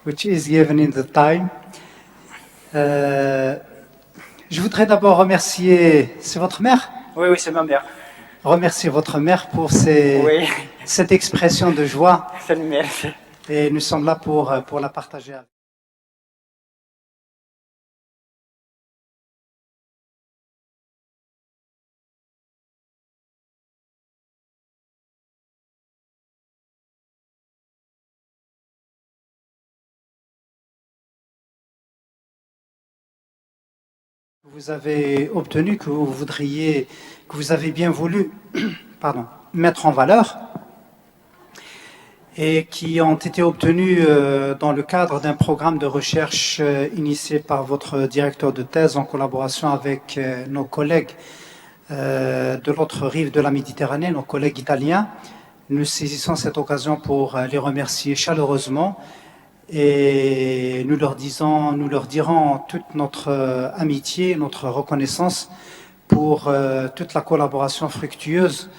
which is given in the time. Je voudrais d'abord remercier, c'est votre mère? Oui, oui, c'est ma mère. Remercier votre mère pour Oui, cette expression de joie c'est le mien. et nous sommes là pour la partager avec vous. Vous avez obtenu, que vous avez bien voulu pardon, mettre en valeur et qui ont été obtenus dans le cadre d'un programme de recherche initié par votre directeur de thèse en collaboration avec nos collègues de l'autre rive de la Méditerranée, nos collègues italiens. Nous saisissons cette occasion pour les remercier chaleureusement et nous leur dirons toute notre amitié, notre reconnaissance pour toute la collaboration fructueuse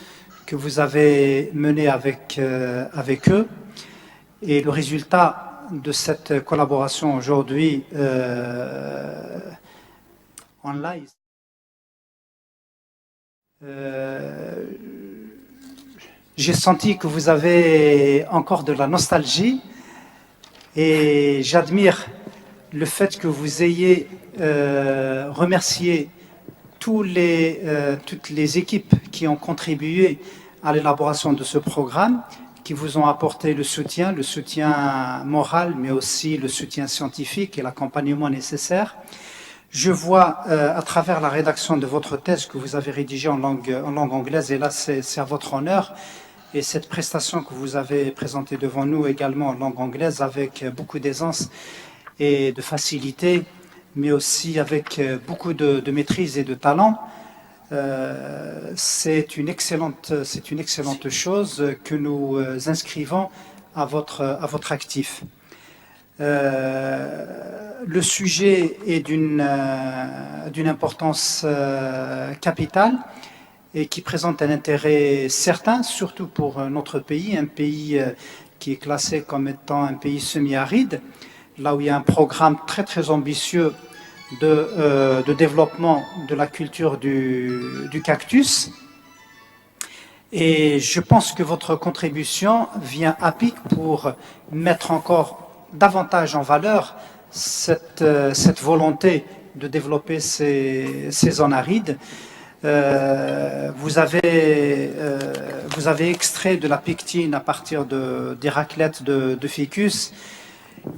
que vous avez menée avec eux. Et le résultat de cette collaboration aujourd'hui en live, j'ai senti que vous avez encore de la nostalgie et j'admire le fait que vous ayez remercié toutes les équipes qui ont contribué à l'élaboration de ce programme, qui vous ont apporté le soutien moral, mais aussi le soutien scientifique et l'accompagnement nécessaire. Je vois à travers la rédaction de votre thèse que vous avez rédigée en langue anglaise, et là c'est à votre honneur, et cette prestation que vous avez présentée devant nous également en langue anglaise avec beaucoup d'aisance et de facilité, mais aussi avec beaucoup de maîtrise et de talent. C'est une excellente chose que nous inscrivons à votre actif. Le sujet est d'une importance capitale et qui présente un intérêt certain, surtout pour notre pays, un pays qui est classé comme étant un pays semi-aride, là où il y a un programme très très ambitieux de développement de la culture du cactus. Et je pense que votre contribution vient à pic pour mettre encore davantage en valeur cette volonté de développer ces zones arides. Vous avez extrait de la pectine à partir des raclettes de ficus,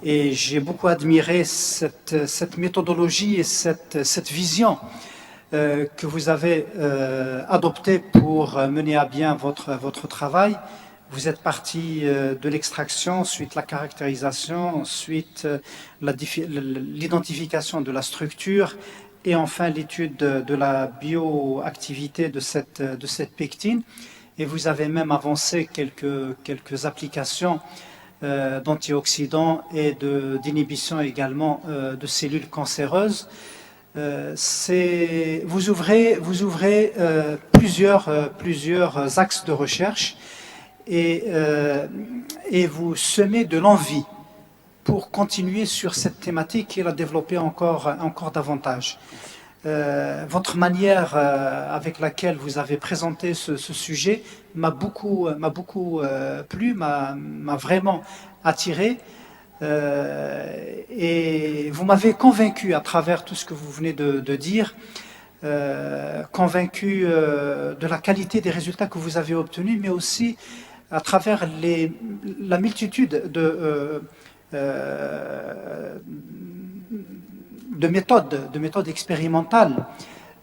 et j'ai beaucoup admiré cette méthodologie et cette vision que vous avez adoptée pour mener à bien votre travail. Vous êtes parti de l'extraction, ensuite la caractérisation, ensuite l'identification de la structure et enfin l'étude de la bioactivité de cette pectine. Et vous avez même avancé quelques applications d'antioxydants et d'inhibition également de cellules cancéreuses. Vous ouvrez plusieurs axes de recherche et vous semez de l'envie pour continuer sur cette thématique et la développer encore davantage. Votre manière avec laquelle vous avez présenté ce sujet m'a beaucoup plu, m'a vraiment attiré. Et vous m'avez convaincu à travers tout ce que vous venez de dire, convaincu de la qualité des résultats que vous avez obtenus, mais aussi à travers la multitude de méthodes expérimentales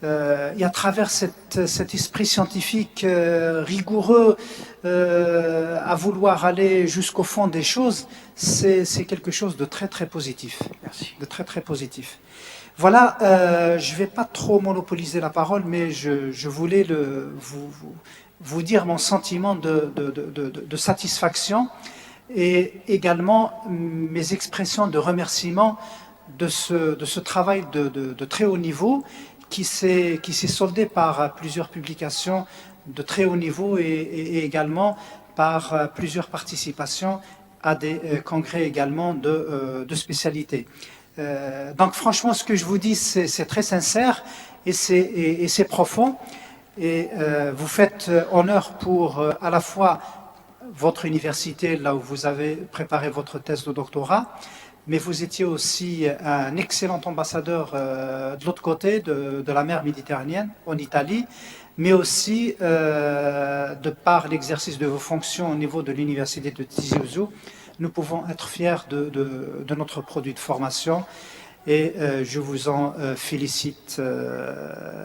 et à travers cet esprit scientifique rigoureux à vouloir aller jusqu'au fond des choses, c'est quelque chose de très très positif. Merci. De très très positif. Voilà, je ne vais pas trop monopoliser la parole, mais je voulais vous dire mon sentiment de satisfaction et également mes expressions de remerciement de ce travail de très haut niveau qui s'est soldé par plusieurs publications de très haut niveau et également par plusieurs participations à des congrès également de spécialité. Donc franchement, ce que je vous dis, c'est très sincère et c'est profond. Et vous faites honneur pour à la fois votre université, là où vous avez préparé votre thèse de doctorat, mais vous étiez aussi un excellent ambassadeur de l'autre côté de la mer Méditerranéenne, en Italie, mais aussi de par l'exercice de vos fonctions au niveau de l'université de Tizi Ouzou, nous pouvons être fiers de notre produit de formation et je vous en félicite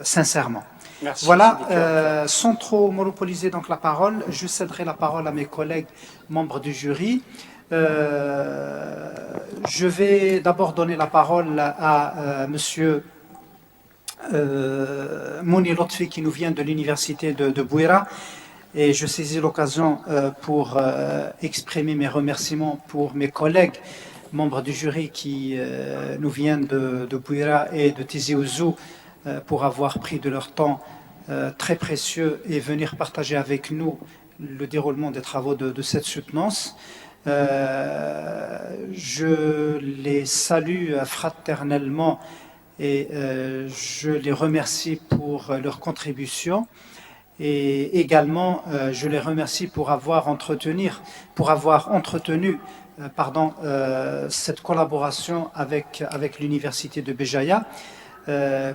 sincèrement. Merci, voilà, sans trop monopoliser donc la parole, je céderai la parole à mes collègues membres du jury. Je vais d'abord donner la parole à monsieur Mouni Lotfi qui nous vient de l'université de Bouira. Et je saisis l'occasion pour exprimer mes remerciements pour mes collègues membres du jury qui nous viennent de Bouira et de Tizi Ouzou pour avoir pris de leur temps très précieux et venir partager avec nous le déroulement des travaux de cette soutenance. Je les salue fraternellement et je les remercie pour leur contribution. Et également, je les remercie pour avoir entretenu cette collaboration avec l'université de Béjaïa,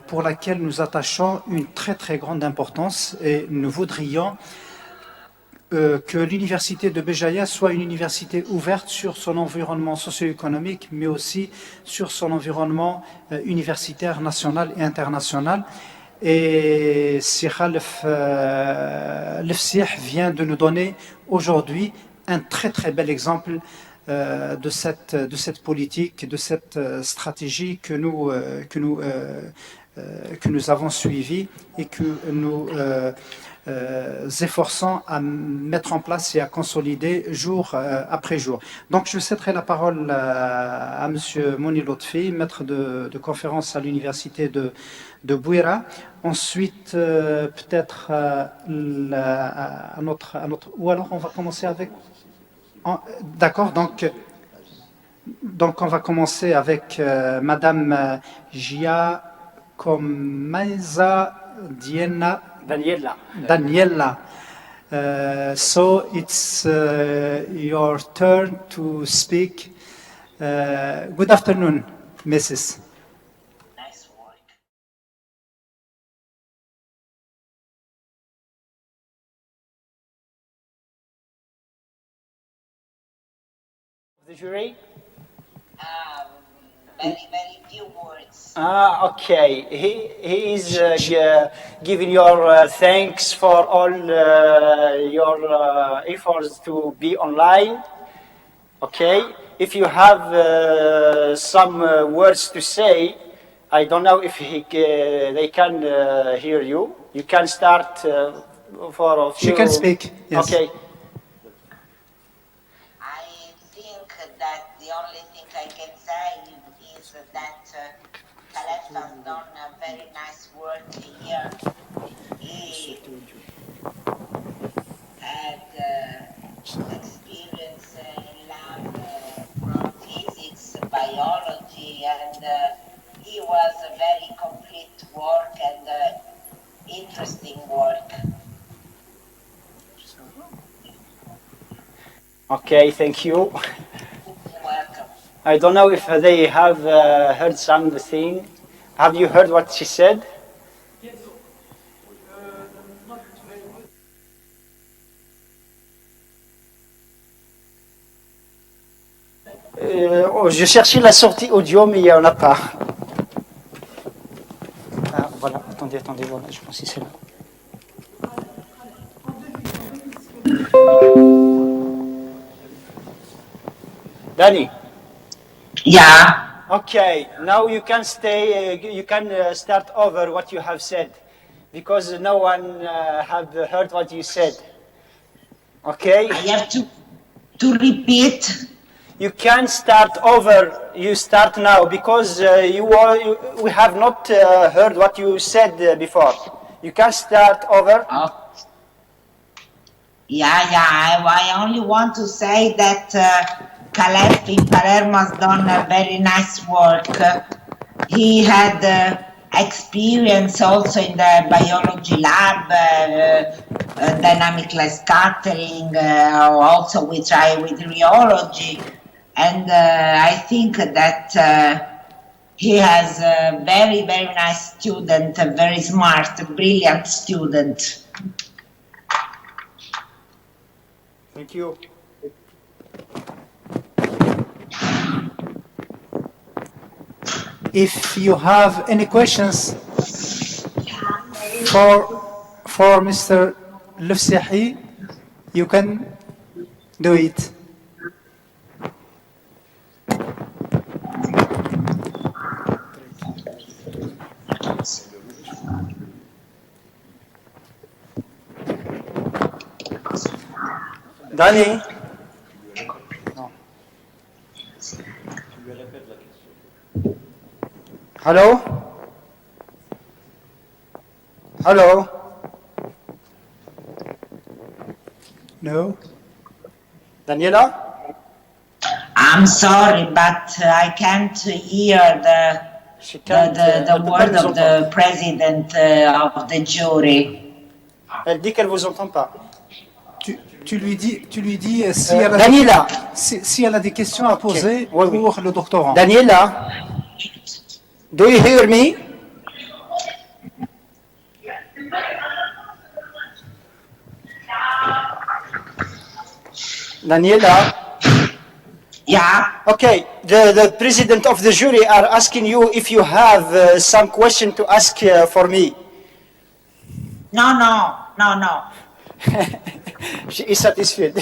pour laquelle nous attachons une très très grande importance et nous voudrions que l'université de Béjaïa soit une université ouverte sur son environnement socio-économique, mais aussi sur son environnement universitaire national et international. Et Khalef Lefsih vient de nous donner aujourd'hui un très très bel exemple de cette politique, de cette stratégie que nous avons suivie et que nous efforçons à mettre en place et à consolider jour après jour. Donc je céderai la parole à monsieur Mouni Lotfi, maître de conférence à l'université de Bouira. Ensuite, peut-être à notre... Ou alors on va commencer avec... D'accord, donc on va commencer avec madame Giacomeisa Daniela. So it's your turn to speak. Good afternoon, Mrs. Nice work. The jury? Very, very few words. Okay. He is giving your thanks for all your efforts to be online. Okay. If you have some words to say, I don't know if they can hear you. You can start for a few. She can speak. Yes. Okay. I think that the only thing I can say is that Khalef has done a very nice work here. He had experience in lab from physics, biology, and he was a very complete work and interesting work. Okay, thank you. You're welcome. I don't know if they have heard something. Have you heard what she said? Je cherchais la sortie audio, mais il n'y en a pas. Ah, voilà, attendez, voilà, je pense que c'est là. Danny. Yeah. Okay, now you can stay. You can start over what you have said, because no one have heard what you said. Okay. I have to repeat. You can start over. You start now because we have not heard what you said before. You can start over. Oh. Yeah. I only want to say that Calef in Palermo has done a very nice work. He had experience also in the biology lab, dynamic light scattering, also we try with rheology. And I think that he has a very, very nice student, a very smart, brilliant student. Thank you. If you have any questions for Mr. Lufsihi, you can do it. Danny? Hello? Hello? No? Daniela? I'm sorry, but I can't hear She can't, the word of the president of the jury. Elle dit qu'elle vous entend pas. Tu lui dis si, elle a Daniela? si elle a des questions à poser Oui, oui. pour le doctorant. Daniela? Do you hear me? Daniela? Yeah. Okay, the president of the jury are asking you if you have some question to ask for me. No, no, no, no. She is satisfied.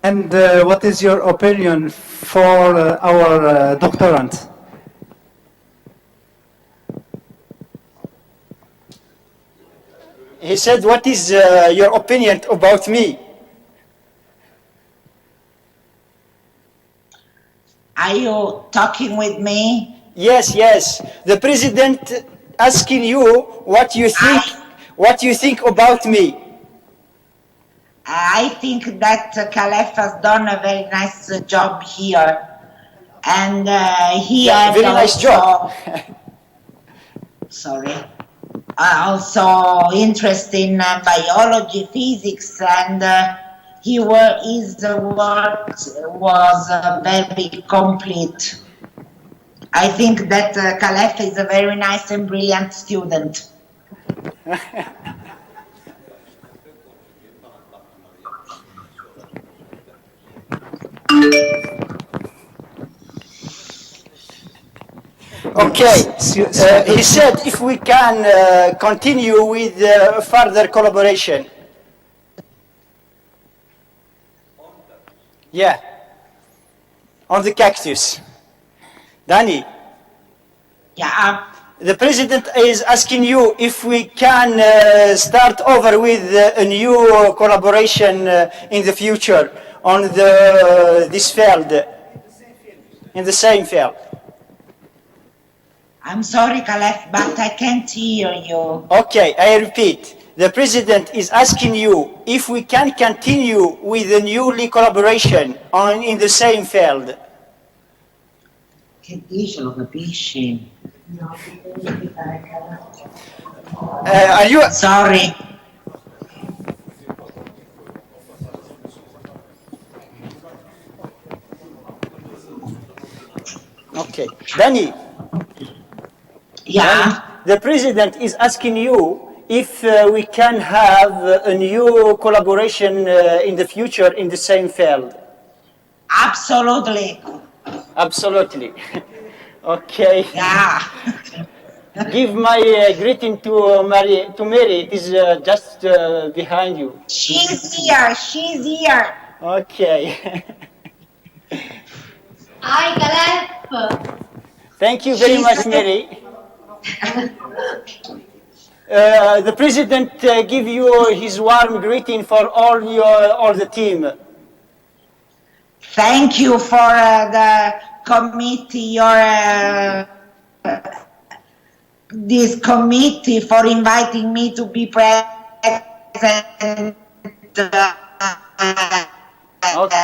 And what is your opinion for our doctorand? He said, what is your opinion about me? Are you talking with me? Yes, yes. The president asking you what you think about me. I think that Calef has done a very nice job here. And he had Very nice also, job. sorry, also interest in biology, physics, and his work was very complete. I think that Calef is a very nice and brilliant student. Okay. He said if we can continue with further collaboration. Yeah. On the cactus. Danny, Yeah. the president is asking you if we can start over with a new collaboration in the future on this field, in the same field. I'm sorry, Calef, but I can't hear you. Okay, I repeat. The president is asking you if we can continue with a newly collaboration in the same field. Che dice, lo capisci? Are you? Sorry. Okay, Danny. Yeah. The president is asking you if we can have a new collaboration in the future in the same field. Absolutely. Absolutely. Okay. Yeah. Give my greeting to Mary. To Mary, it is just behind you. She's here. She's here. Okay. Hi, Caleb. Thank you very much, Mary. The president give you his warm greeting for all the team. Thank you for the committee, this committee for inviting me to be present Ok,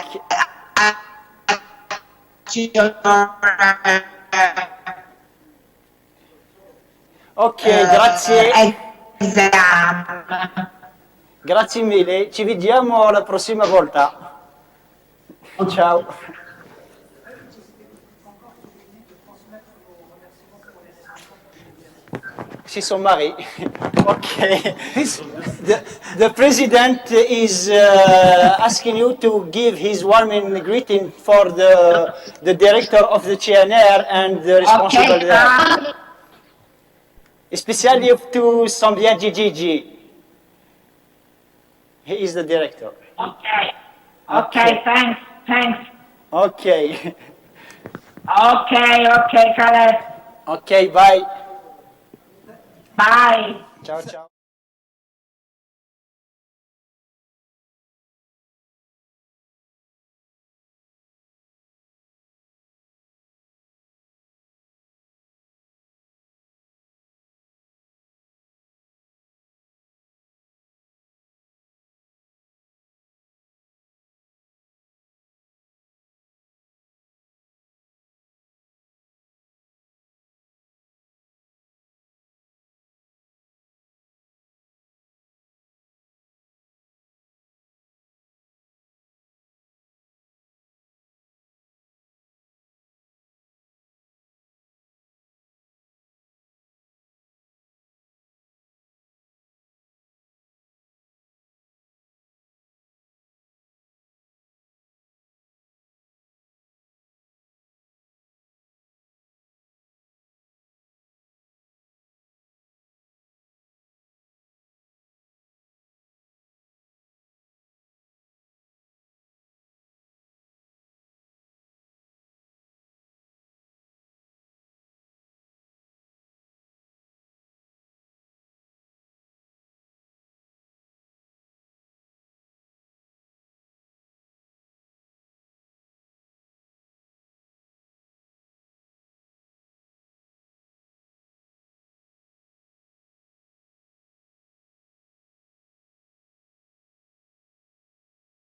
ok, grazie. exam. Grazie mille, ci vediamo la prossima volta. Ciao. Si son mari. Okay. The president is asking you to give his warming greeting for the director of the CNR and the responsible Okay, there. Especially to Sambia Gigi. He is the director. okay, thanks. Okay. Okay, Khaled. Okay, bye. Bye. Ciao, ciao.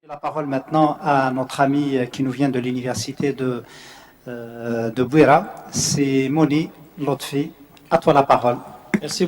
La parole maintenant à notre ami qui nous vient de l'université de Bouira, c'est Moni Lotfi. À toi la parole. Merci